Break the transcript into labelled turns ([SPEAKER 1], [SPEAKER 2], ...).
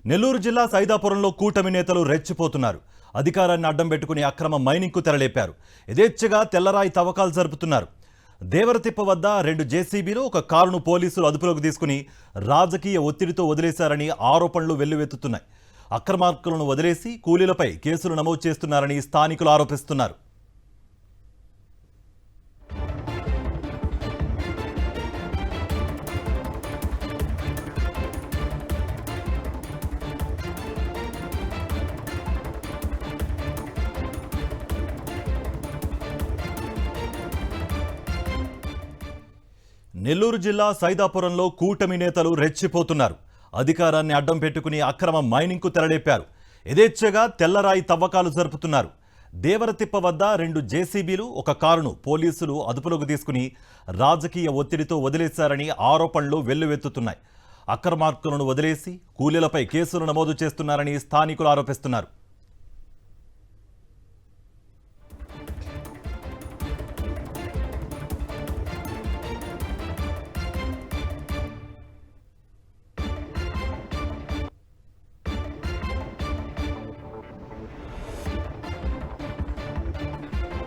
[SPEAKER 1] నెల్లూరు జిల్లా సైదాపురంలో కూటమి నేతలు రెచ్చిపోతున్నారు. అధికారాన్ని అడ్డం పెట్టుకుని అక్రమ మైనింగ్కు తెరలేపారు. యథేచ్ఛగా తెల్లరాయి తవ్వకాలు జరుపుతున్నారు. దేవరతిప్ప వద్ద 2 జేసీబీలు, ఒక కారును పోలీసులు అదుపులోకి తీసుకుని రాజకీయ ఒత్తిడితో వదిలేశారని ఆరోపణలు వెల్లువెత్తుతున్నాయి. అక్రమార్కులను వదిలేసి కూలీలపై కేసులు నమోదు చేస్తున్నారని స్థానికులు ఆరోపిస్తున్నారు. నెల్లూరు జిల్లా సైదాపురంలో కూటమి నేతలు రెచ్చిపోతున్నారు. అధికారాన్ని అడ్డం పెట్టుకుని అక్రమ మైనింగ్కు తెరలేపారు. యథేచ్ఛగా తెల్లరాయి తవ్వకాలు జరుపుతున్నారు. దేవరతిప్ప వద్ద 2 జేసీబీలు, ఒక కారును పోలీసులు అదుపులోకి తీసుకుని రాజకీయ ఒత్తిడితో వదిలేశారని ఆరోపణలు వెల్లువెత్తుతున్నాయి. అక్రమార్కులను వదిలేసి కూలీలపై కేసులు నమోదు చేస్తున్నారని స్థానికులు ఆరోపిస్తున్నారు.